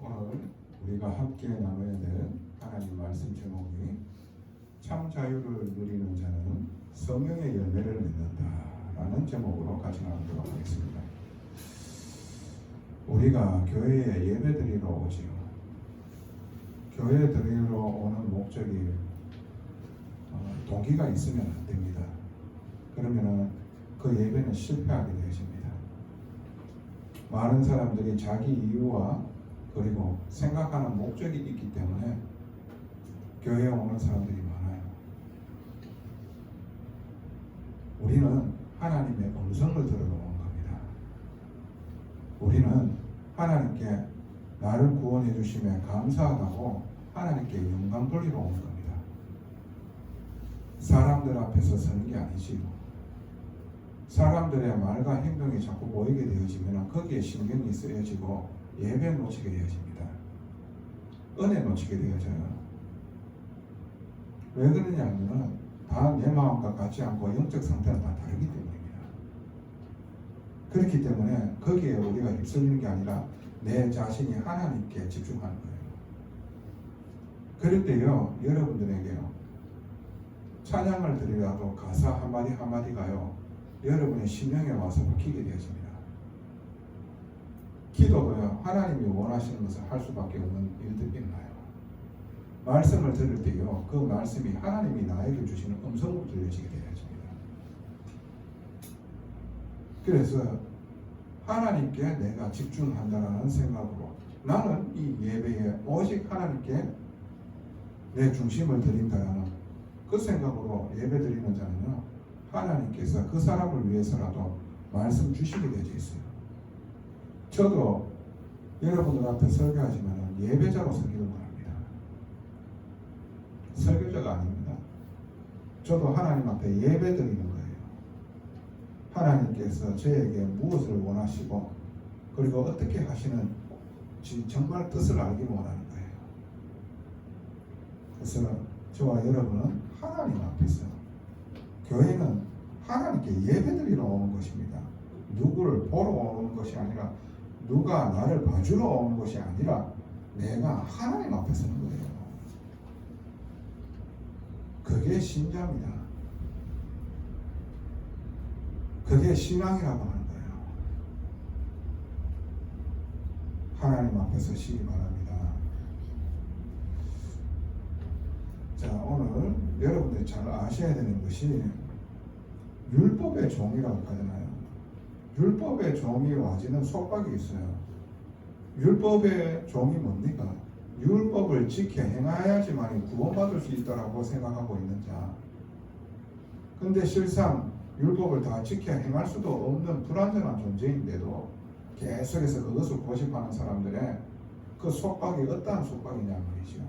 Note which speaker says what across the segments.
Speaker 1: 오늘 우리가 함께 나눠야 될 하나님 말씀 제목이 참 자유를 누리는 자는 성령의 열매를 맺는다라는 제목으로 같이 나누도록 하겠습니다. 우리가 교회에 예배드리러 오지요. 교회 드리러 오는 목적이 동기가 있으면 안 됩니다. 그러면은 그 예배는 실패하게 되어집니다. 많은 사람들이 자기 이유와 그리고 생각하는 목적이 있기 때문에 교회에 오는 사람들이 많아요. 우리는 하나님의 음성을 들으러 온 겁니다. 우리는 하나님께 나를 구원해 주심에 감사하다고 하나님께 영광 돌리러 온 겁니다. 사람들 앞에서 서는 게 아니지요. 사람들의 말과 행동이 자꾸 보이게 되어지면 거기에 신경이 쓰여지고 예배 놓치게 되어집니다. 은혜 놓치게 되어져요. 왜 그러냐 하면 다 내 마음과 같지 않고 영적 상태는 다 다르기 때문입니다. 그렇기 때문에 거기에 우리가 휩쓸리는 게 아니라 내 자신이 하나님께 집중하는 거예요. 그럴 때요, 여러분들에게요, 찬양을 드리라도 가사 한마디 한마디가요, 여러분의 심령에 와서 박히게 되어집니다. 기도도요, 하나님이 원하시는 것을 할 수밖에 없는 일들이 있나요? 말씀을 들을 때요, 그 말씀이 하나님이 나에게 주시는 음성으로 들려지게 되어집니다. 그래서 하나님께 내가 집중한다라는 생각으로 나는 이 예배에 오직 하나님께 내 중심을 드린다라는 그 생각으로 예배 드리는 자는요, 하나님께서 그 사람을 위해서라도 말씀 주시게 되어 있어요. 저도 여러분들 앞에 설교하지만 예배자로 설교를 합니다. 설교자가 아닙니다. 저도 하나님 앞에 예배 드리는 거예요. 하나님께서 저에게 무엇을 원하시고 그리고 어떻게 하시는지 정말 뜻을 알기를 원하는 거예요. 그래서 저와 여러분은 하나님 앞에서, 교회는 하나님께 예배드리러 오는 것입니다. 누구를 보러 오는 것이 아니라, 누가 나를 봐주러 오는 것이 아니라 내가 하나님 앞에 서는 거예요. 그게 신자입니다. 그게 신앙이라고 하는 거예요. 하나님 앞에 서시기 바랍니다. 자, 오늘 여러분들이 잘 아셔야 되는 것이 율법의 종이라고 하잖아요. 율법의 종이 와지는 속박이 있어요. 율법의 종이 뭡니까? 율법을 지켜 행하야지만 구원받을 수 있다라고 생각하고 있는 자. 근데 실상 율법을 다 지켜 행할 수도 없는 불완전한 존재인데도 계속해서 그것을 고집하는 사람들의 그 속박이 어떠한 속박이냐 말이죠.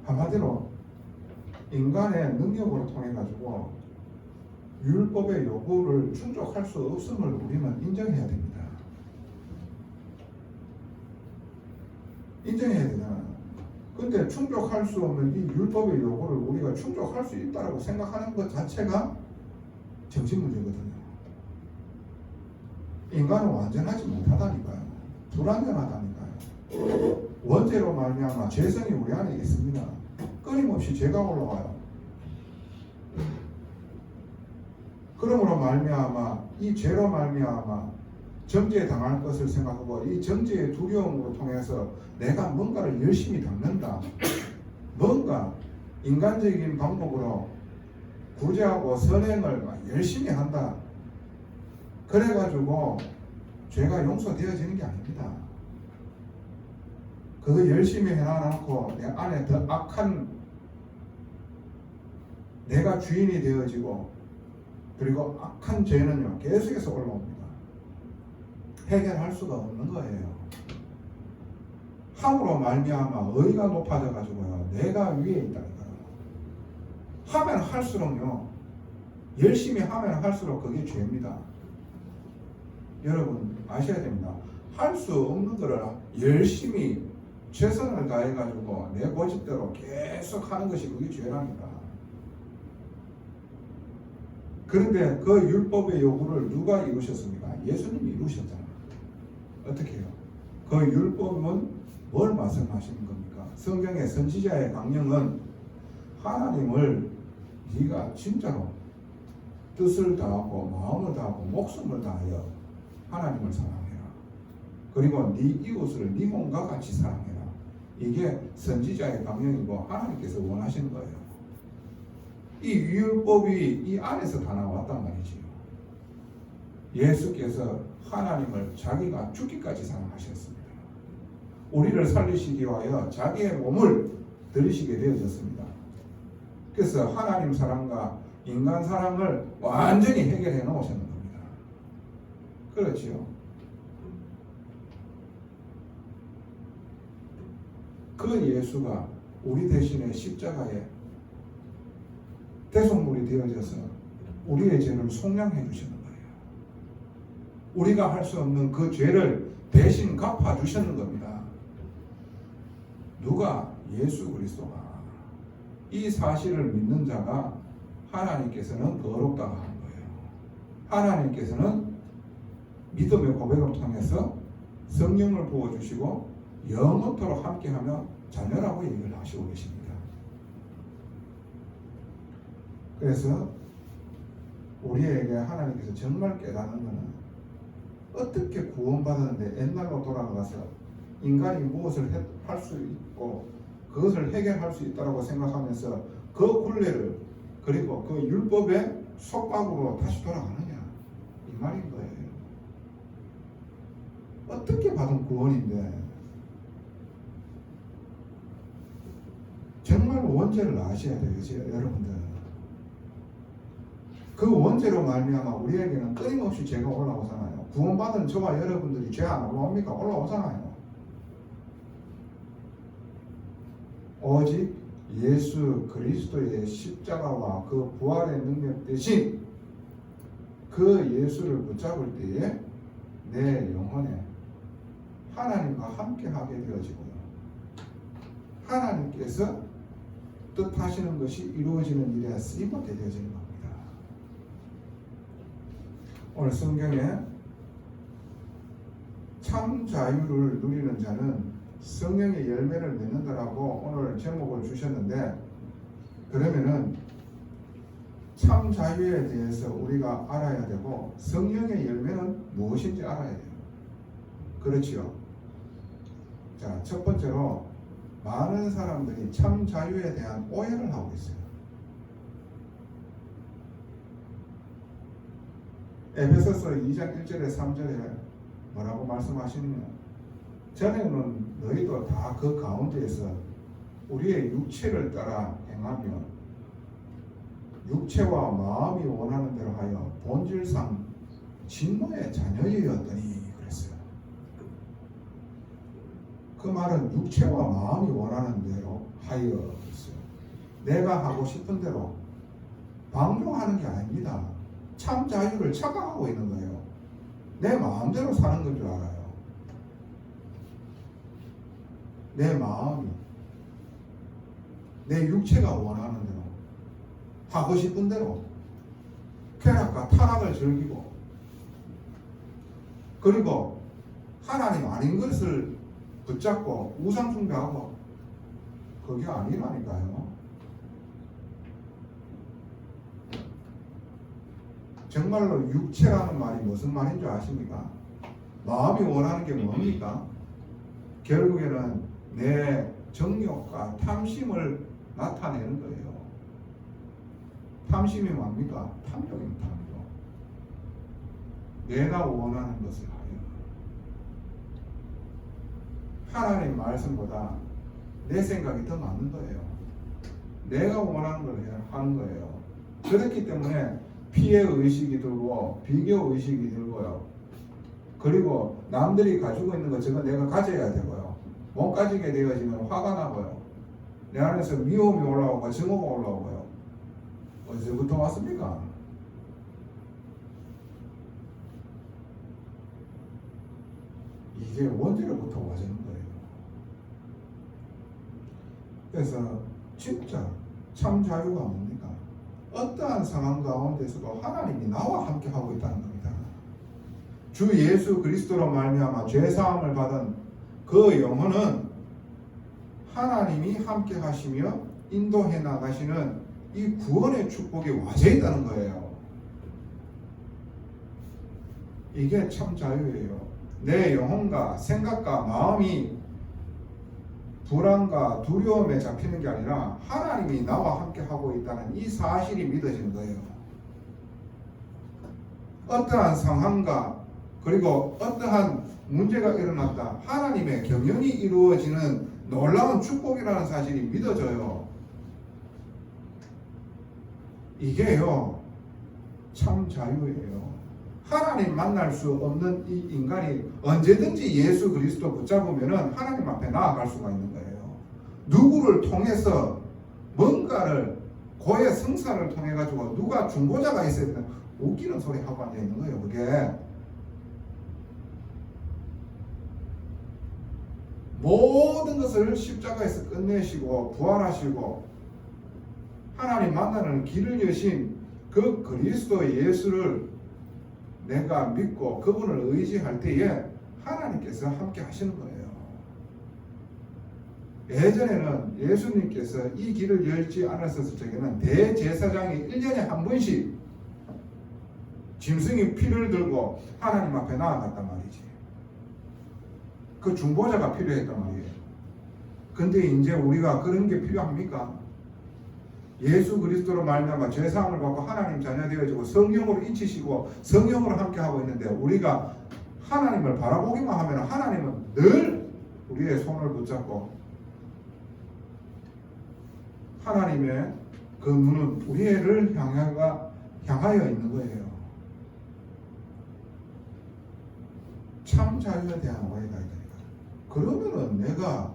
Speaker 1: 한마디로 인간의 능력으로 통해 가지고 율법의 요구를 충족할 수 없음을 우리는 인정해야 됩니다. 인정해야 되잖아요. 근데 충족할 수 없는 이 율법의 요구를 우리가 충족할 수 있다고 생각하는 것 자체가 정신문제거든요. 인간은 완전하지 못하다니까요. 불완전하다니까요. 원죄로 말미암아 죄성이 우리 안에 있습니다. 끊임없이 죄가 올라와요. 그러므로 말미암아 이 죄로 말미암아 정죄 당할 것을 생각하고 이 정죄의 두려움으로 통해서 내가 뭔가를 열심히 닦는다, 뭔가 인간적인 방법으로 구제하고 선행을 열심히 한다, 그래가지고 죄가 용서되어지는 게 아닙니다. 그거 열심히 해놔놓고 내 안에 더 악한 내가 주인이 되어지고 그리고 악한 죄는요 계속해서 올라옵니다. 해결할 수가 없는 거예요. 함으로 말미암아 의가 높아져 가지고요 내가 위에 있다니까요. 하면 할수록요, 열심히 하면 할수록 그게 죄입니다. 여러분 아셔야 됩니다. 할 수 없는 거를 열심히 최선을 다해 가지고 내 고집대로 계속 하는 것이 그게 죄랍니다. 그런데 그 율법의 요구를 누가 이루셨습니까? 예수님이 이루셨잖아요. 어떻게 해요? 그 율법은 뭘 말씀하시는 겁니까? 성경의 선지자의 강령은 하나님을 네가 진짜로 뜻을 다하고 마음을 다하고 목숨을 다하여 하나님을 사랑해라. 그리고 네 이웃을 네 몸과 같이 사랑해라. 이게 선지자의 강령이고 하나님께서 원하시는 거예요. 이 율법이 이 안에서 다 나왔단 말이지요. 예수께서 하나님을 자기가 죽기까지 사랑하셨습니다. 우리를 살리시기 위하여 자기의 몸을 들이시게 되어졌습니다. 그래서 하나님 사랑과 인간 사랑을 완전히 해결해 놓으셨는 겁니다. 그렇지요. 그 예수가 우리 대신에 십자가에 대속물이 되어져서 우리의 죄를 속량해 주시는 거예요. 우리가 할 수 없는 그 죄를 대신 갚아 주셨는 겁니다. 누가? 예수 그리스도가. 이 사실을 믿는 자가 하나님께서는 거룩다고 하는 거예요. 하나님께서는 믿음의 고백을 통해서 성령을 부어주시고 영원토록 함께하며 자녀라고 얘기를 하시고 계십니다. 그래서 우리에게 하나님께서 정말 깨닫는 것은 어떻게 구원받았는데 옛날로 돌아가서 인간이 무엇을 할 수 있고 그것을 해결할 수 있다고 생각하면서 그 굴레를 그리고 그 율법의 속박으로 다시 돌아가느냐 이 말인 거예요. 어떻게 받은 구원인데 정말 원죄를 아셔야 돼요, 여러분들. 그 원죄로 말미암아 우리에게는 끊임없이 죄가 올라오잖아요. 구원받은 저와 여러분들이 죄 안 올라옵니까? 올라오잖아요. 오직 예수 그리스도의 십자가와 그 부활의 능력 대신 그 예수를 붙잡을 때에 내 영혼에 하나님과 함께하게 되어지고요. 하나님께서 뜻하시는 것이 이루어지는 일에 쓰임받게 되어지는 겁니다. 오늘 성경에 참 자유를 누리는 자는 성령의 열매를 맺는다라고 오늘 제목을 주셨는데, 그러면은 참 자유에 대해서 우리가 알아야 되고 성령의 열매는 무엇인지 알아야 돼요. 그렇지요. 자, 첫 번째로 많은 사람들이 참 자유에 대한 오해를 하고 있어요. 에베소서 2장 1절에 3절에 뭐라고 말씀하시느냐? 전에는 너희도 다 그 가운데에서 우리의 육체를 따라 행하며 육체와 마음이 원하는 대로 하여 본질상 진노의 자녀였더니 그랬어요. 그 말은 육체와 마음이 원하는 대로 하여 그랬어요. 내가 하고 싶은 대로 방종하는 게 아닙니다. 참 자유를 착각하고 있는 거예요. 내 마음대로 사는 건 줄 알아요. 내 마음이, 내 육체가 원하는 대로, 하고 싶은 대로 쾌락과 타락을 즐기고, 그리고 하나님 아닌 것을 붙잡고 우상 숭배하고, 그게 아니라니까요. 정말로 육체라는 말이 무슨 말인 줄 아십니까? 마음이 원하는 게 뭡니까? 결국에는 내 정욕과 탐심을 나타내는 거예요. 탐심이 뭡니까? 탐욕입니다. 탐욕. 내가 원하는 것을 하여. 하나님 말씀보다 내 생각이 더 많은 거예요. 내가 원하는 걸 하는 거예요. 그렇기 때문에 피해 의식이 들고 비교 의식이 들고요. 그리고 남들이 가지고 있는 거 저거 내가 가져야 되고요. 못 가지게 되어지면 화가 나고요. 내 안에서 미움이 올라오고 증오가 올라오고요. 어디서부터 왔습니까? 이게 원죄로부터 와지는 거예요. 그래서 진짜 참 자유가 뭡니까? 어떠한 상황 가운데서도 하나님이 나와 함께 하고 있다는 겁니다. 주 예수 그리스도로 말미암아 죄 사함을 받은 그 영혼은 하나님이 함께 하시며 인도해 나가시는 이 구원의 축복이 와져 있다는 거예요. 이게 참 자유예요. 내 영혼과 생각과 마음이 불안과 두려움에 잡히는 게 아니라 하나님이 나와 함께 하고 있다는 이 사실이 믿어지는 거예요. 어떠한 상황과 그리고 어떠한 문제가 일어났다 하나님의 경영이 이루어지는 놀라운 축복이라는 사실이 믿어져요. 이게요 참 자유예요. 하나님 만날 수 없는 이 인간이 언제든지 예수 그리스도 붙잡으면 하나님 앞에 나아갈 수가 있는 거예요. 누구를 통해서 뭔가를 고의 성사를 통해 가지고 누가 중보자가 있어야 되는 웃기는 소리 하고 앉아 있는 거예요. 그게 모든 것을 십자가에서 끝내시고 부활하시고 하나님 만나는 길을 여신 그 그리스도 예수를 내가 믿고 그분을 의지할 때에 하나님께서 함께 하시는 거예요. 예전에는 예수님께서 이 길을 열지 않았을 적에는 대제사장이 1년에 한 번씩 짐승의 피를 들고 하나님 앞에 나아갔단 말이지. 그 중보자가 필요했단 말이에요. 근데 이제 우리가 그런 게 필요합니까? 예수 그리스도로 말미암아 죄사함을 받고 하나님 자녀 되어지고 성령으로 잊히시고 성령으로 함께 하고 있는데 우리가 하나님을 바라보기만 하면 하나님은 늘 우리의 손을 붙잡고 하나님의 그 눈은 우리를 향하여 있는 거예요. 참 자유에 대한 오해가 있다니까. 그러면은 내가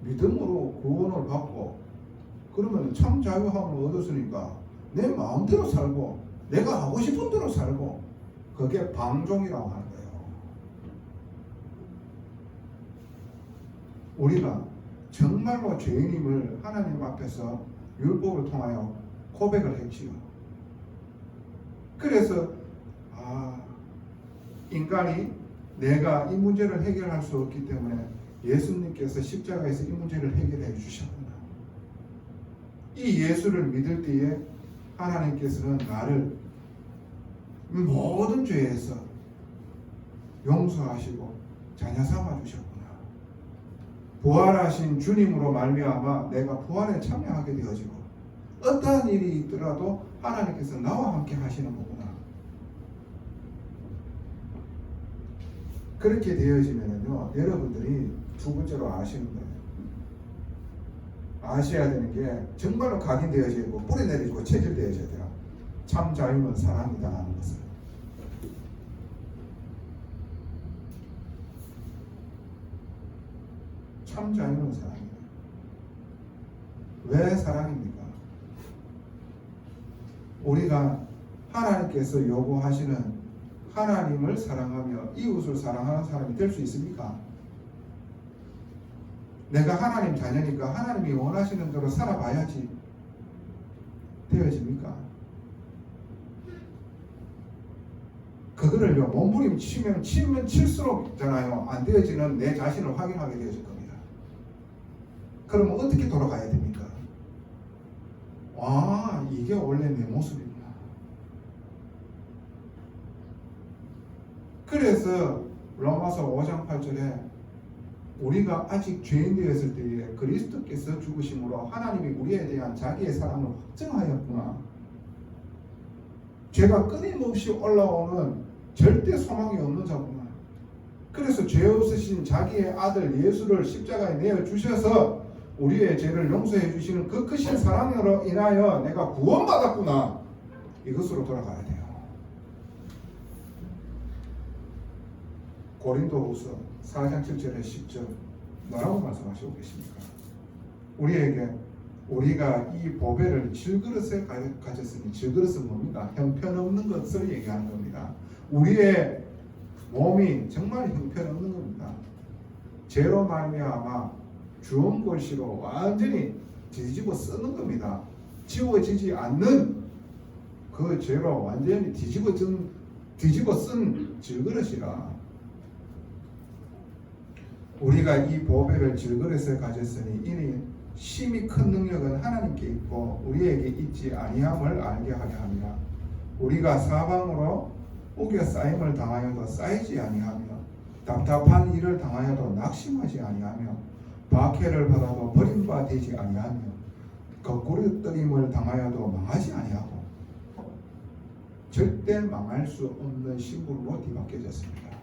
Speaker 1: 믿음으로 구원을 받고 그러면 참 자유함을 얻었으니까 내 마음대로 살고 내가 하고 싶은 대로 살고 그게 방종이라고 하는 거예요. 우리가 정말로 죄인임을 하나님 앞에서 율법을 통하여 고백을 했지요. 그래서 인간이 내가 이 문제를 해결할 수 없기 때문에 예수님께서 십자가에서 이 문제를 해결해 주셨구나. 이 예수를 믿을 때에 하나님께서는 나를 모든 죄에서 용서하시고 자녀 삼아 주셨구나. 부활하신 주님으로 말미암아 내가 부활에 참여하게 되어지고 어떠한 일이 있더라도 하나님께서 나와 함께 하시는 거구나. 그렇게 되어지면요 여러분들이 두 번째로 아시는 거예요. 아셔야 되는 게 정말로 각인되어져 있고 뿌리내리고 체질되어져야 돼요. 참 자유는 사랑이다 하는 것을. 참 자유는 사랑이다. 왜 사랑입니까? 우리가 하나님께서 요구하시는 하나님을 사랑하며 이웃을 사랑하는 사람이 될 수 있습니까? 내가 하나님 자녀니까 하나님이 원하시는 대로 살아봐야지 되어집니까? 그거를요 몸부림치면 칠수록잖아요 안 되어지는 내 자신을 확인하게 되어질 겁니다. 그러면 어떻게 돌아가야 됩니까? 이게 원래 내 모습이구나. 그래서 로마서 5장 8절에 우리가 아직 죄인 되었을 때에 그리스도께서 죽으심으로 하나님이 우리에 대한 자기의 사랑을 확증하였구나. 죄가 끊임없이 올라오는 절대 소망이 없는 자구나. 그래서 죄 없으신 자기의 아들 예수를 십자가에 내어주셔서 우리의 죄를 용서해 주시는 그 크신 사랑으로 인하여 내가 구원받았구나. 이것으로 돌아가야 돼요. 고린도후서 4장 7절에 10절 뭐라고 말씀하시고 계십니까? 우리에게 우리가 이 보배를 질그릇에 가졌으니 질그릇은 뭡니까? 형편없는 것을 얘기하는 겁니다. 우리의 몸이 정말 형편없는 겁니다. 죄로 말미암아 주온 글씨로 완전히 뒤집어 쓰는 겁니다. 지워지지 않는 그 죄로 완전히 뒤집어 쓴 질그릇이라. 우리가 이 보배를 질그릇에 가졌으니 이는 심히 큰 능력은 하나님께 있고 우리에게 있지 아니함을 알게 하려 함이라. 우리가 사방으로 우겨 쌓임을 당하여도 쌓이지 아니하며 답답한 일을 당하여도 낙심하지 아니하며 박해를 받아도 버림받지 아니하며 거꾸로 뜨림을 당하여도 망하지 아니하고 절대 망할 수 없는 신분으로 뒤바뀌어졌습니다.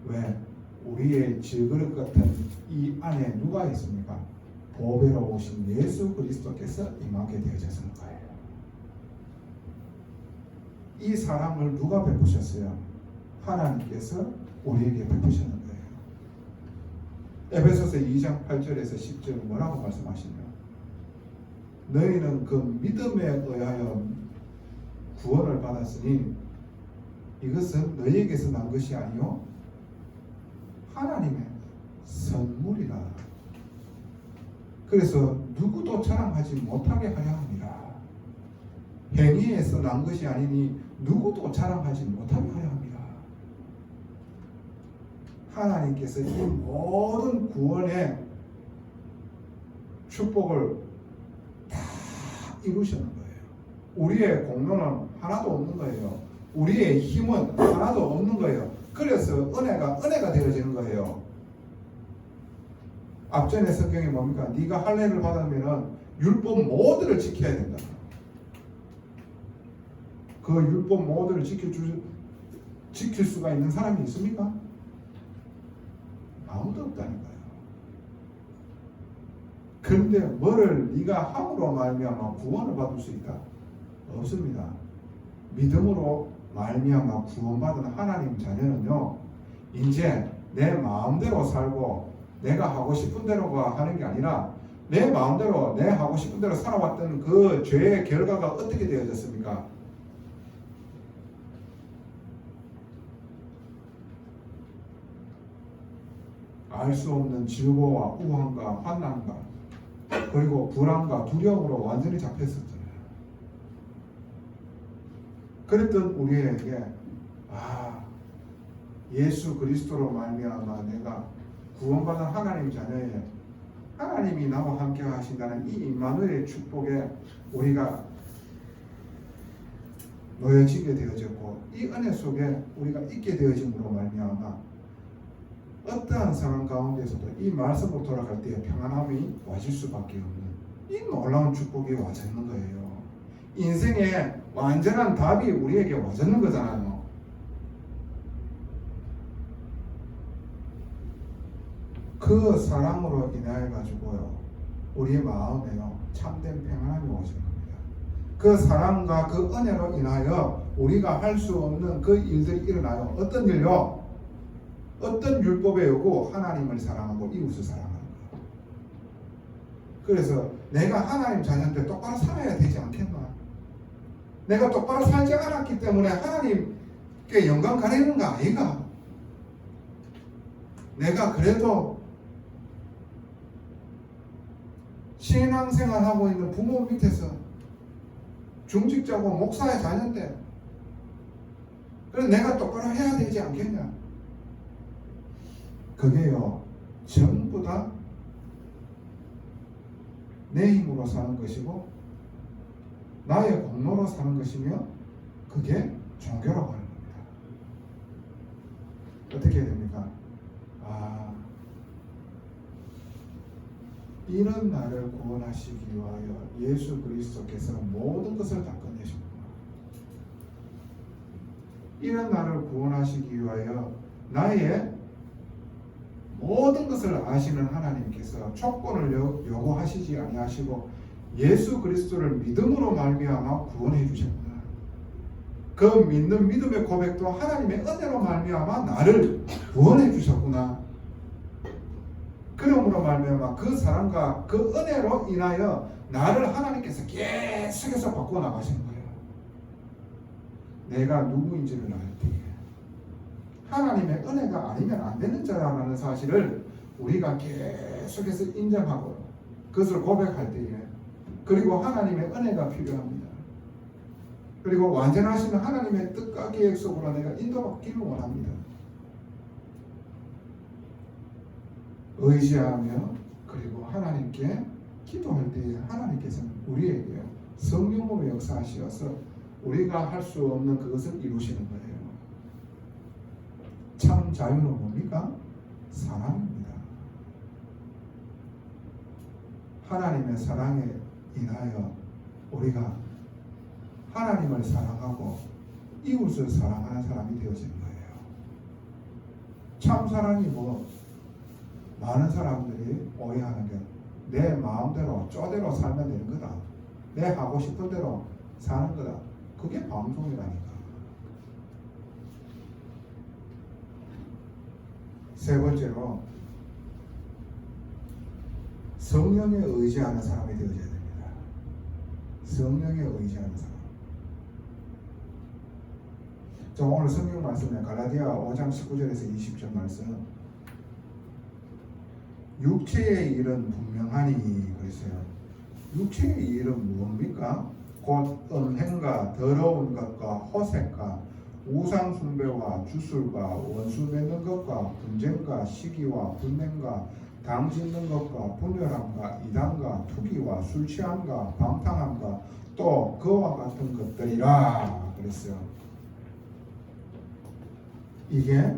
Speaker 1: 왜? 우리의 질그릇 같은 이 안에 누가 있습니까? 보배로 오신 예수 그리스도께서 임하게 되어졌을 거예요. 이 사랑을 누가 베푸셨어요? 하나님께서 우리에게 베푸시는 거예요. 에베소서 2장 8절에서 10절 뭐라고 말씀하시냐? 너희는 그 믿음에 의하여 구원을 받았으니 이것은 너희에게서 난 것이 아니요 하나님의 선물이라. 그래서 누구도 자랑하지 못하게 하려 합니다. 행위에서 난 것이 아니니 누구도 자랑하지 못하게 하려 합니다. 하나님께서 이 모든 구원의 축복을 다 이루시는 거예요. 우리의 공로는 하나도 없는 거예요. 우리의 힘은 하나도 없는 거예요. 그래서 은혜가 되어지는 거예요. 앞전에 성경이 뭡니까? 네가 할례를 받으면 율법 모두를 지켜야 된다. 그 율법 모두를 지킬 수가 있는 사람이 있습니까? 아무도 없다니까요. 그런데 뭐를 네가 함으로 말미암아 구원을 받을 수 있다? 없습니다. 믿음으로 말미암아 구원받은 하나님 자녀는요, 이제 내 마음대로 살고 내가 하고 싶은 대로가 하는 게 아니라 내 마음대로 내 하고 싶은 대로 살아왔던 그 죄의 결과가 어떻게 되어졌습니까? 알 수 없는 즐거움과 우환과 환난과 그리고 불안과 두려움으로 완전히 잡혔었잖아요. 그랬던 우리에게 예수 그리스도로 말미암아 내가 구원받은 하나님 자녀의 하나님이 나와 함께 하신다는 이 임마누엘의 축복에 우리가 놓여지게 되어졌고 이 은혜 속에 우리가 있게 되어짐으로 말미암아 어떠한 상황 가운데서도 이 말씀으로 돌아갈 때에 평안함이 와질 수밖에 없는 이 놀라운 축복이 와졌는 거예요. 인생의 완전한 답이 우리에게 와졌는 거잖아요. 그 사랑으로 인하여 가지고요 우리의 마음에요 참된 평안함이 오시는 겁니다. 그 사랑과 그 은혜로 인하여 우리가 할 수 없는 그 일들이 일어나요. 어떤 일요? 어떤 율법에 의고 하나님을 사랑하고 이웃을 사랑하는 거예요. 그래서 내가 하나님 자녀한테 똑바로 살아야 되지 않겠나? 내가 똑바로 살지 않았기 때문에 하나님께 영광 가리는 거 아닌가? 내가 그래도 신앙생활하고 있는 부모 밑에서 중직자고 목사의 자녀인데 그래서 내가 똑바로 해야 되지 않겠냐? 그게요 전부 다 내 힘으로 사는 것이고 나의 공로로 사는 것이며 그게 종교라고 하는 겁니다. 어떻게 됩니까? 이런 나를 구원하시기 위하여 예수 그리스도께서 모든 것을 다 끝내셨구나. 이런 나를 구원하시기 위하여 나의 모든 것을 아시는 하나님께서 조건을 요구하시지 아니하시고 예수 그리스도를 믿음으로 말미암아 구원해 주셨구나. 그 믿는 믿음의 고백도 하나님의 은혜로 말미암아 나를 구원해 주셨구나. 그러므로 말미암아 그 사랑과 그 은혜로 인하여 나를 하나님께서 계속해서 바꾸어 나가시는 거예요. 내가 누구인지를 알 때에 하나님의 은혜가 아니면 안 되는 자라는 사실을 우리가 계속해서 인정하고 그것을 고백할 때에 그리고 하나님의 은혜가 필요합니다. 그리고 완전하신 하나님의 뜻과 계획 속으로 내가 인도받기를 원합니다. 의지하며 그리고 하나님께 기도할 때에 하나님께서는 우리에게 성령으로 역사하셔서 우리가 할 수 없는 그것을 이루시는 거예요. 참 자유는 뭡니까? 사랑입니다. 하나님의 사랑에 인하여 우리가 하나님을 사랑하고 이웃을 사랑하는 사람이 되어지는 거예요. 참 사랑이 뭐 많은 사람들이 오해하는 게 내 마음대로 쪼대로 살면 되는 거다. 내 하고 싶은 대로 사는 거다. 그게 방송이라니까. 세 번째로 성령에 의지하는 사람이 되어져야 됩니다. 성령에 의지하는 사람. 자, 오늘 성경 말씀에 갈라디아 5장 19절에서 20절 말씀. 육체의 일은 분명하니 그랬어요. 육체의 일은 뭡니까? 곧 음행과 더러운 것과 호색과 우상 숭배와 주술과 원수 맺는 것과 분쟁과 시기와 분냄과 당 짓는 것과 분열함과 이단과 투기와 술 취함과 방탕함과 또 그와 같은 것들이라 그랬어요. 이게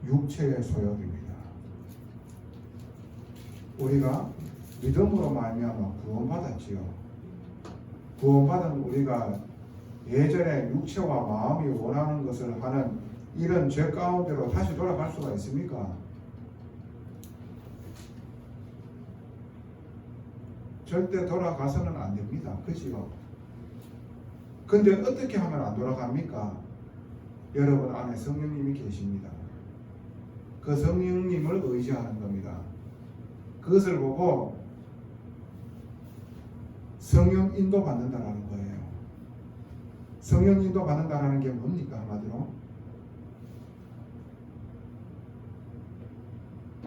Speaker 1: 육체의 소욕입니다. 우리가 믿음으로 말미암아 구원받았지요. 구원받은 우리가 예전에 육체와 마음이 원하는 것을 하는 이런 죄 가운데로 다시 돌아갈 수가 있습니까? 절대 돌아가서는 안 됩니다. 그지요? 근데 어떻게 하면 안 돌아갑니까? 여러분 안에 성령님이 계십니다. 그 성령님을 의지하는 겁니다. 그것을 보고 성령 인도 받는다라는 거예요. 성령 인도 받는다라는 게 뭡니까? 한마디로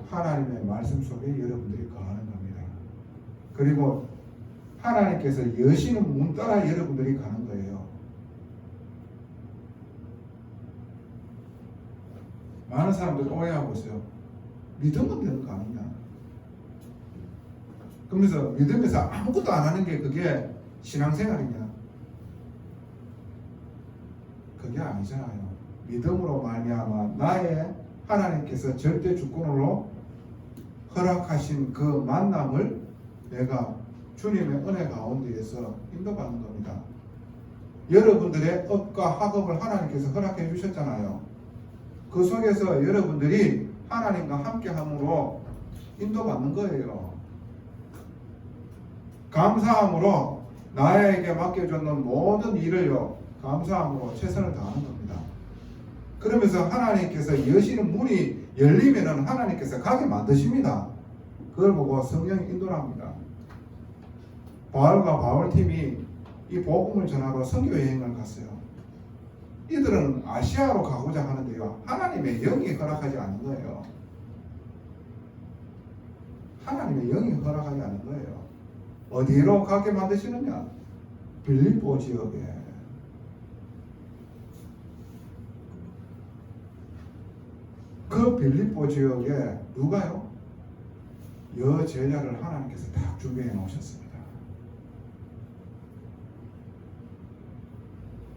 Speaker 1: 하나님의 말씀 속에 여러분들이 거하는 겁니다. 그리고 하나님께서 여시는 문 따라 여러분들이 가는 거예요. 많은 사람들이 오해하고 있어요. 믿으면 되는 거 아니냐? 그러면서 믿으면서 아무것도 안 하는 게 그게 신앙생활이냐? 그게 아니잖아요. 믿음으로 말미암아 나의 하나님께서 절대 주권으로 허락하신 그 만남을 내가 주님의 은혜 가운데에서 인도받는 겁니다. 여러분들의 업과 학업을 하나님께서 허락해 주셨잖아요. 그 속에서 여러분들이 하나님과 함께함으로 인도받는 거예요. 감사함으로 나에게 맡겨줬는 모든 일을요 감사함으로 최선을 다하는 겁니다. 그러면서 하나님께서 여시는 문이 열리면은 하나님께서 가게 만드십니다. 그걸 보고 성령이 인도를 합니다. 바울과 바울팀이 이 복음을 전하러 선교 여행을 갔어요. 이들은 아시아로 가고자 하는데요 하나님의 영이 허락하지 않는 거예요. 하나님의 영이 허락하지 않는 거예요. 어디로 가게 만드시느냐? 빌립보 지역에. 그 빌립보 지역에 누가요? 여제자를 하나님께서 딱 준비해 놓으셨습니다.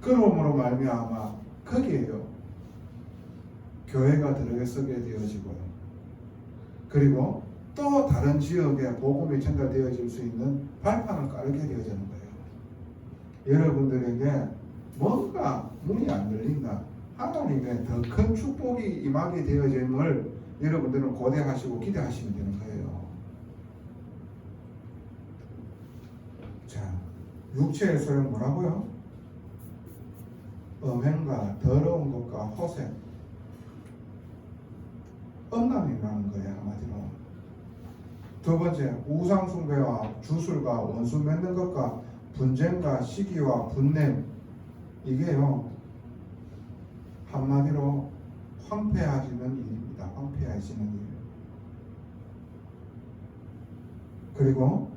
Speaker 1: 그러므로 말미암아 거기에요 교회가 들어서게 되어지고 그리고 또 다른 지역에 복음이 전달되어질 수 있는 발판을 깔게 되어지는 거예요. 여러분들에게 뭔가 문이 안 열린다. 하나님의 더 큰 축복이 임하게 되어짐을 여러분들은 고대하시고 기대하시면 되는 거예요. 자, 육체의 소용 뭐라고요? 음행과 더러운 것과 호색, 음란이라는 거예요. 한마디로. 두 번째, 우상숭배와 주술과 원수 맺는 것과 분쟁과 시기와 분냄. 이게요 한마디로 황폐해지는 일입니다. 황폐해지는 일. 그리고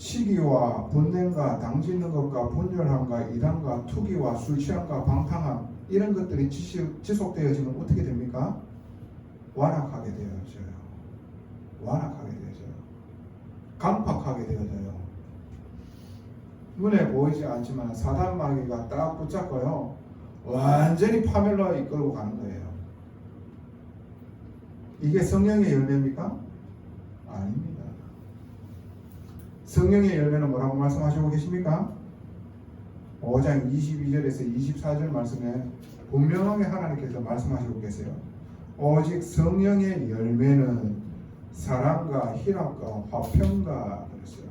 Speaker 1: 시기와 분냄과 당짓는 것과 분열함과 이단과 투기와 술 취함과 방탕함 이런 것들이 지속되어지면 어떻게 됩니까? 완악하게 되어져요. 완악하게 되어져요. 강팍하게 되어져요. 눈에 보이지 않지만 사단 마귀가 딱 붙잡고요. 완전히 파멸로 이끌고 가는 거예요. 이게 성령의 열매입니까? 아닙니다. 성령의 열매는 뭐라고 말씀하시고 계십니까? 5장 22절에서 24절 말씀에 분명하게 하나님께서 말씀하시고 계세요. 오직 성령의 열매는 사랑과 희락과 화평과 그랬어요.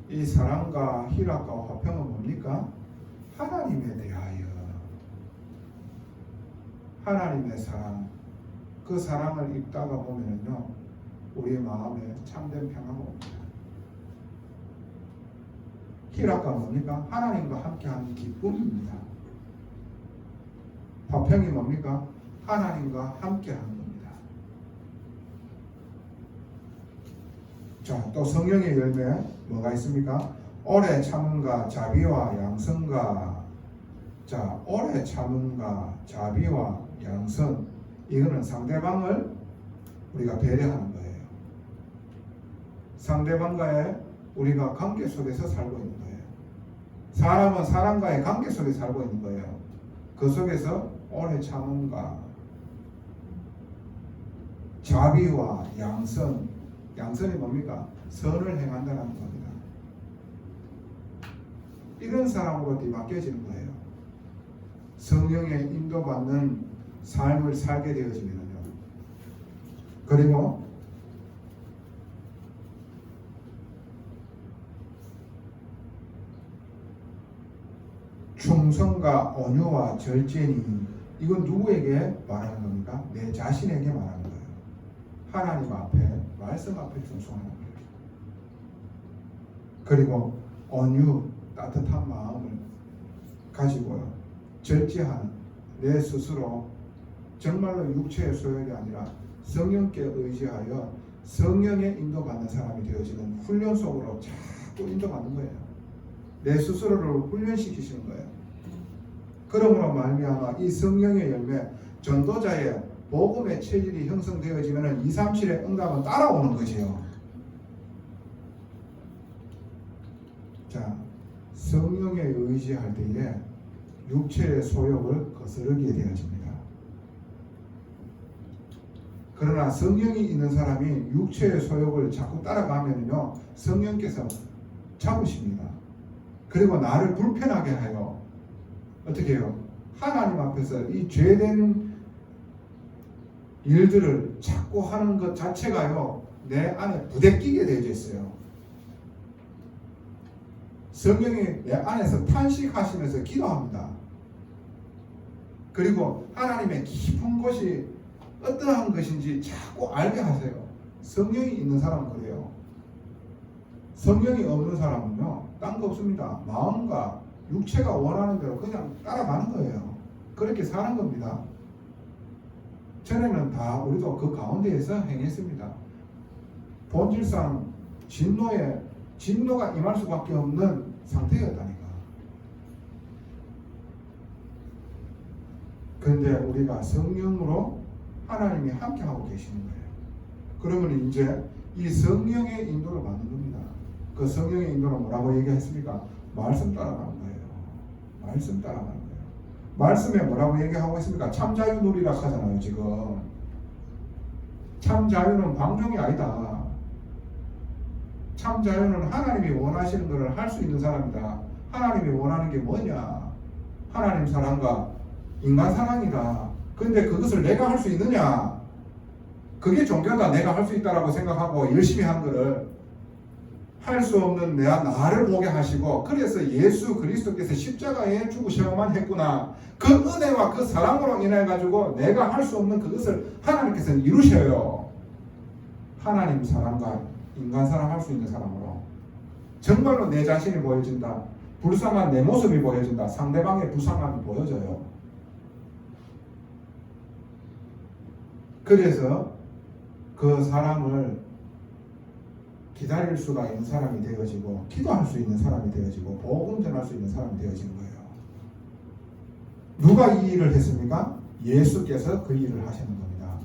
Speaker 1: 이 사랑과 희락과 화평은 뭡니까? 하나님에 대하여 하나님의 사랑, 그 사랑을 입다가 보면요 우리의 마음에 참된 평화가 옵니다. 희락과 뭡니까? 하나님과 함께하는 기쁨입니다. 화평이 뭡니까? 하나님과 함께하는 겁니다. 자, 또 성령의 열매 뭐가 있습니까? 오래 참음과 자비와 양선과 자, 오래 참음과 자비와 양선 이거는 상대방을 우리가 배려하는 거예요. 상대방과의 우리가 관계 속에서 살고 있는 거예요. 사람은 사람과의 관계 속에 살고 있는 거예요. 그 속에서 오래 참음과 자비와 양선, 양선이 뭡니까? 선을 행한다는 겁니다. 이런 사람으로 뒤바뀌어지는 거예요. 성령의 인도받는 삶을 살게 되어지면요. 그리고 충성과 온유와 절제니 이건 누구에게 말하는 겁니까? 내 자신에게 말하는 거예요. 하나님 앞에 말씀 앞에 충성하는 거예요. 그리고 온유 따뜻한 마음을 가지고요. 절제하는 내 스스로 정말로 육체의 소욕이 아니라 성령께 의지하여 성령의 인도받는 사람이 되어지는 훈련 속으로 자꾸 인도받는 거예요. 내 스스로를 훈련시키시는 거예요. 그러므로 말미암아 이 성령의 열매, 전도자의 복음의 체질이 형성되어지면 237의 응답은 따라오는 거지요. 자, 성령에 의지할 때에 육체의 소욕을 거스르게 되어집니다. 그러나 성령이 있는 사람이 육체의 소욕을 자꾸 따라가면요 성령께서 잡으십니다. 그리고 나를 불편하게 하여 어떻게 해요? 하나님 앞에서 이 죄된 일들을 자꾸 하는 것 자체가요 내 안에 부대끼게 되어져 있어요. 성령이 내 안에서 탄식하시면서 기도합니다. 그리고 하나님의 깊은 곳이 어떠한 것인지 자꾸 알게 하세요. 성령이 있는 사람은 그래요. 성령이 없는 사람은요 딴 거 없습니다. 마음과 육체가 원하는 대로 그냥 따라가는 거예요. 그렇게 사는 겁니다. 전에는 다 우리도 그 가운데에서 행했습니다. 본질상 진노가 임할 수밖에 없는 상태였다니까. 그런데 우리가 성령으로 하나님이 함께하고 계시는 거예요. 그러면 이제 이 성령의 인도를 받는 겁니다. 그 성령의 인도는 뭐라고 얘기했습니까? 말씀 따라가는 거예요. 말씀 따라가는 거예요. 말씀에 뭐라고 얘기하고 있습니까? 참자유 누리라 하잖아요. 지금 참자유는 방종이 아니다. 참자유는 하나님이 원하시는 것을 할 수 있는 사람이다. 하나님이 원하는 게 뭐냐? 하나님 사랑과 인간 사랑이다. 그런데 그것을 내가 할 수 있느냐? 그게 종교다. 내가 할 수 있다라고 생각하고 열심히 한 거를 할 수 없는 나를 보게 하시고, 그래서 예수 그리스도께서 십자가에 죽으셔야만 했구나. 그 은혜와 그 사랑으로 인해 가지고 내가 할 수 없는 그것을 하나님께서 이루셔요. 하나님 사랑과 인간 사랑 할 수 있는 사람으로 정말로 내 자신이 보여진다. 불쌍한 내 모습이 보여진다. 상대방의 불쌍함이 보여져요. 그래서 그 사람을 기다릴 수가 있는 사람이 되어지고 기도할 수 있는 사람이 되어지고 복음 전할 수 있는 사람이 되어지는 거예요. 누가 이 일을 했습니까? 예수께서 그 일을 하시는 겁니다.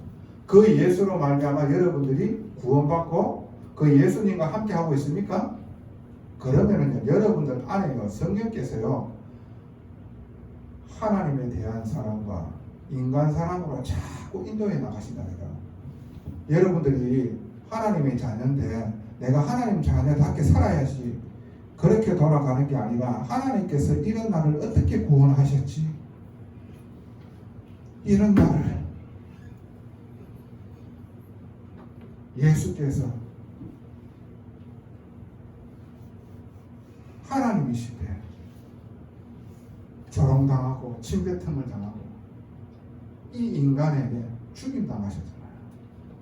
Speaker 1: 그 예수로 말미암아 여러분들이 구원받고 그 예수님과 함께 하고 있습니까? 그러면은요, 여러분들 안에요, 성령께서요, 하나님에 대한 사랑과 인간 사랑으로 자꾸 인도해 나가신답니다. 여러분들이 하나님의 자녀인데 내가 하나님 자녀답게 살아야지, 그렇게 돌아가는 게 아니라 하나님께서 이런 나를 어떻게 구원하셨지? 이런 나를 예수께서 하나님이시대 조롱당하고 침뱉음을 당하고 이 인간에게 죽임당하셨잖아요.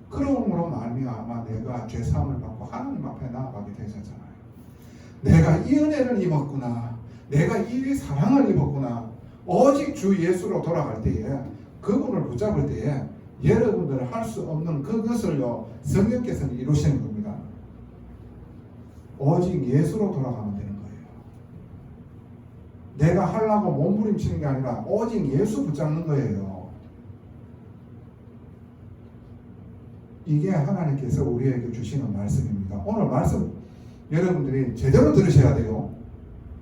Speaker 1: 그러므로 말미암아 내가 죄사함을 받고 하나님 앞에 나아가게 되셨잖아요. 내가 이 은혜를 입었구나, 내가 이 사랑을 입었구나. 오직 주 예수로 돌아갈 때에, 그분을 붙잡을 때에 여러분들은 할 수 없는 그것을요, 성령께서는 이루시는 겁니다. 오직 예수로 돌아가면 되는 거예요. 내가 하려고 몸부림치는 게 아니라 오직 예수 붙잡는 거예요. 이게 하나님께서 우리에게 주시는 말씀입니다. 오늘 말씀 여러분들이 제대로 들으셔야 돼요.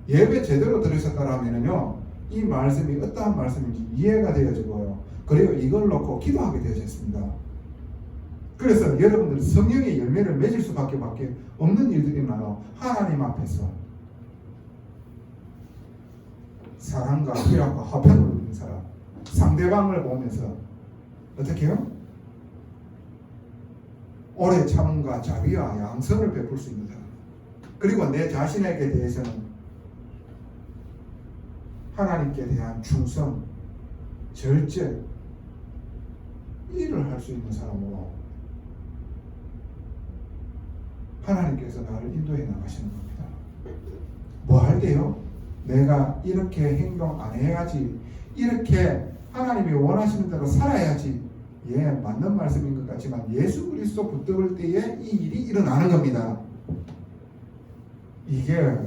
Speaker 1: 예배 제대로 들으셨다면요, 이 말씀이 어떠한 말씀인지 이해가 되어지고요, 그리고 이걸 놓고 기도하게 되어졌습니다. 그래서 여러분들 성령의 열매를 맺을 수밖에 없는 일들이 나요. 하나님 앞에서 사랑과 희락과 화평을 누리는 사람, 상대방을 보면서 어떻게 해요? 오래 참음과 자비와 양선을 베풀 수 있는 사람, 그리고 내 자신에게 대해서는 하나님께 대한 충성, 절제, 일을 할 수 있는 사람으로 하나님께서 나를 인도해 나가시는 겁니다. 뭐 할게요? 내가 이렇게 행동 안 해야지, 이렇게 하나님이 원하시는 대로 살아야지. 예, 맞는 말씀인 것 같지만 예수 그리스도 붙들 때에 이 일이 일어나는 겁니다. 이게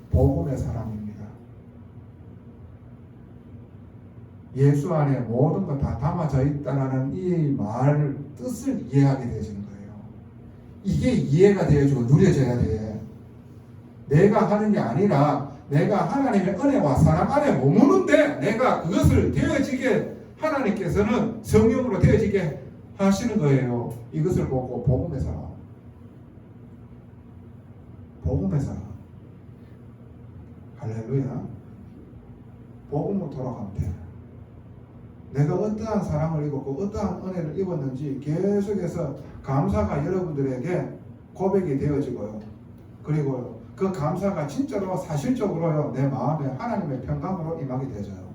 Speaker 1: 복음의 사람입니다. 예수 안에 모든 것 다 담아져 있다는 이 말 뜻을 이해하게 되어지는 거예요. 이게 이해가 되어지고 누려져야 돼. 내가 하는 게 아니라 내가 하나님의 은혜와 사랑 안에 머무는데 내가 그것을 되어지게, 하나님께서는 성령으로 되어지게 하시는 거예요. 이것을 보고 복음의 사람, 복음의 사람, 할렐루야. 복음으로 돌아가면 돼. 내가 어떠한 사랑을 입었고 어떠한 은혜를 입었는지 계속해서 감사가 여러분들에게 고백이 되어지고요, 그리고 그 감사가 진짜로 사실적으로요, 내 마음에 하나님의 평강으로 임하게 되어져요.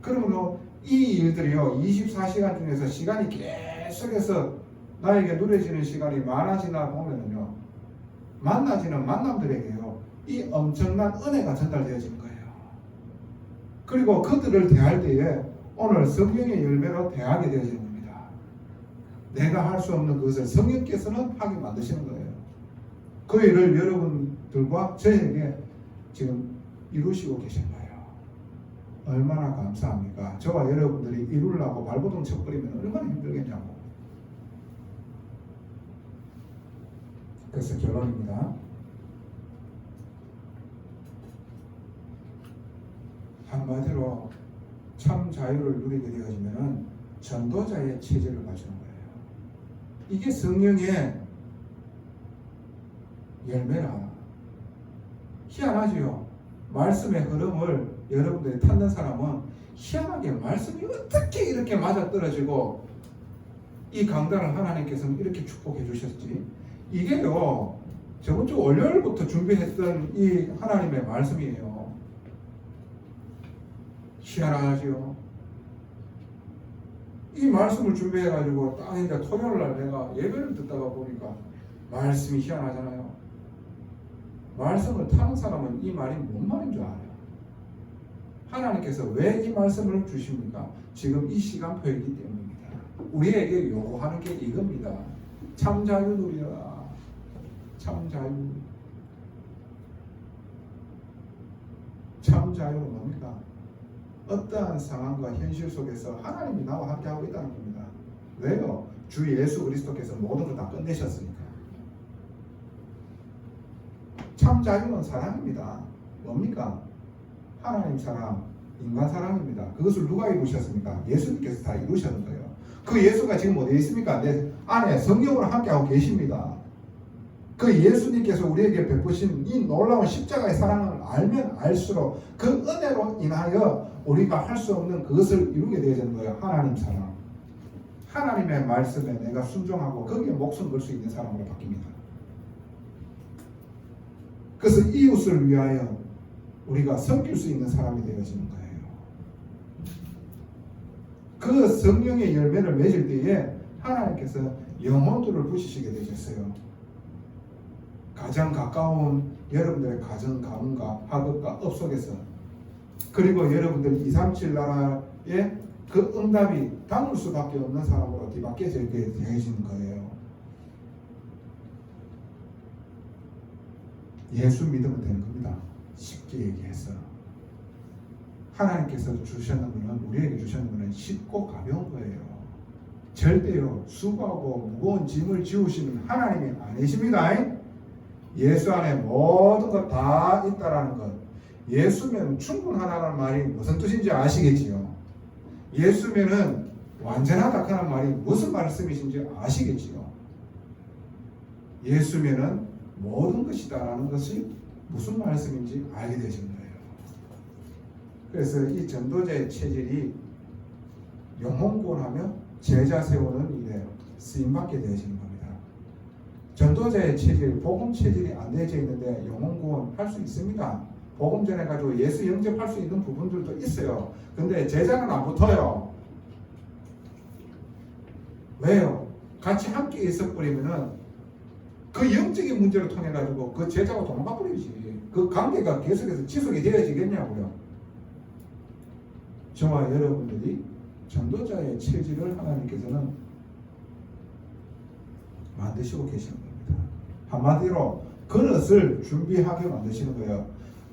Speaker 1: 그러므로 이 일들이요, 24시간 중에서 시간이 계속해서 나에게 누려지는 시간이 많아지나 보면은요, 만나지는 만남들에게요, 이 엄청난 은혜가 전달되어지는 거예요. 그리고 그들을 대할 때에 오늘 성령의 열매로 대하게 되어지는 겁니다. 내가 할 수 없는 것을 성령께서는 하게 만드시는 거예요. 그 일을 여러분들과 저에게 지금 이루시고 계신 거예요. 얼마나 감사합니까? 저와 여러분들이 이루려고 발버둥 쳐버리면 얼마나 힘들겠냐고. 그래서 결론입니다. 한마디로 참 자유를 누리게 되어지면 전도자의 체질을 가지는 거예요. 이게 성령의 열매라. 희한하지요. 말씀의 흐름을 여러분들이 찾는 사람은 희한하게 말씀이 어떻게 이렇게 맞아떨어지고 이 강단을 하나님께서는 이렇게 축복해 주셨지. 이게요, 저번 주 월요일부터 준비했던 이 하나님의 말씀이에요. 희한하지요. 이 말씀을 준비해가지고 딱 이제 토요일날 내가 예배를 듣다가 보니까 말씀이 희한하잖아요. 말씀을 타는 사람은 이 말이 뭔 말인 줄 알아요. 하나님께서 왜 이 말씀을 주십니까? 지금 이 시간표이기 때문입니다. 우리에게 요구하는 게 이겁니다. 참 자유 누리라. 참 자유. 참 자유는 뭡니까? 어떠한 상황과 현실 속에서 하나님이 나와 함께하고 있다는 겁니다. 왜요? 주 예수 그리스도께서 모든 걸 다 끝내셨으니까. 참 자유는 사랑입니다. 뭡니까? 하나님 사랑, 인간 사랑입니다. 그것을 누가 이루셨습니까? 예수님께서 다 이루셨는 거예요. 그 예수가 지금 어디에 있습니까? 내 안에 성령으로 함께하고 계십니다. 그 예수님께서 우리에게 베푸신 이 놀라운 십자가의 사랑을 알면 알수록 그 은혜로 인하여 우리가 할 수 없는 그것을 이루게 되는 거예요. 하나님 사랑. 하나님의 말씀에 내가 순종하고 거기에 목숨 걸 수 있는 사람으로 바뀝니다. 그래서 이웃을 위하여 우리가 섬길 수 있는 사람이 되어지는 거예요. 그 성령의 열매를 맺을 때에 하나님께서 영혼들을 부시시게 되셨어요. 가장 가까운 여러분들의 가정 가문과 학업과 업 속에서, 그리고 여러분들 237 나라의 그 응답이 담을 수밖에 없는 사람으로 뒤바뀌어지게 되어지는 거예요. 예수 믿으면 되는 겁니다. 쉽게 얘기해서 하나님께서 주셨는 것은, 우리에게 주셨는 것은 쉽고 가벼운 거예요. 절대요 수고하고 무거운 짐을 지우시는 하나님이 아니십니다. 예수 안에 모든 것 다 있다라는 것. 예수면 충분하다는 말이 무슨 뜻인지 아시겠지요? 예수면은 완전하다 하는 말이 무슨 말씀이신지 아시겠지요? 예수면은 모든 것이다라는 것이 무슨 말씀인지 알게 되신 거예요. 그래서 이 전도자의 체질이 영혼구원하며 제자 세우는 일에 쓰임받게 되어지는 겁니다. 전도자의 체질, 복음 체질이 안 되어져 있는데 영혼구원 할 수 있습니다. 복음 전해가지고 예수 영접할 수 있는 부분들도 있어요. 근데 제자는 안 붙어요. 왜요? 같이 함께 있어버리면은 그 영적인 문제를 통해 가지고 그 제자가 도망가버리지. 그 관계가 계속해서 지속이 되어지겠냐고요. 저와 여러분들이 전도자의 체질을 하나님께서는 만드시고 계시는 겁니다. 한마디로 그릇을 준비하게 만드시는 거예요.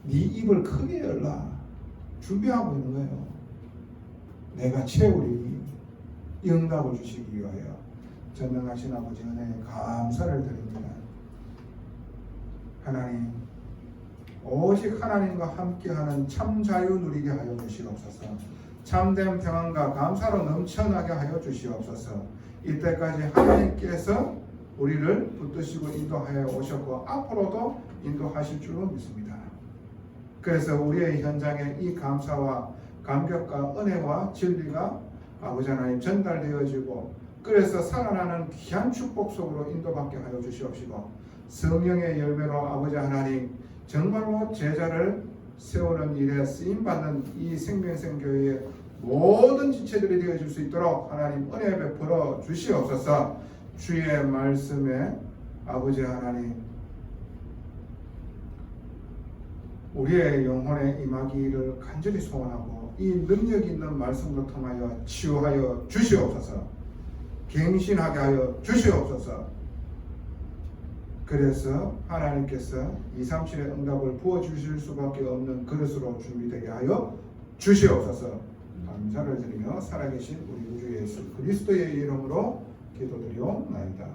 Speaker 1: 네 입을 크게 열라. 준비하고 있는 거예요. 내가 채우리. 이 응답을 주시기 위하여 전능하신 아버지 은혜에 감사를 드립니다. 하나님, 오직 하나님과 함께하는 참 자유 누리게 하여 주시옵소서. 참된 평안과 감사로 넘쳐나게 하여 주시옵소서. 이때까지 하나님께서 우리를 붙드시고 인도하여 오셨고 앞으로도 인도하실 줄로 믿습니다. 그래서 우리의 현장에 이 감사와 감격과 은혜와 진리가 아버지 하나님 전달되어지고, 그래서 살아나는 귀한 축복 속으로 인도받게 하여 주시옵시고, 성령의 열매로 아버지 하나님 정말로 제자를 세우는 일에 쓰임받는 이 생명생교회의 모든 지체들이 되어줄 수 있도록 하나님 은혜 베풀어 주시옵소서. 주의 말씀에 아버지 하나님 우리의 영혼에 임하기를 간절히 소원하고, 이 능력 있는 말씀으로 통하여 치유하여 주시옵소서. 갱신하게 하여 주시옵소서. 그래서 하나님께서 237의 응답을 부어주실 수밖에 없는 그릇으로 준비되게 하여 주시옵소서. 감사를 드리며 살아계신 우리 구주 예수 그리스도의 이름으로 기도드리옵나이다.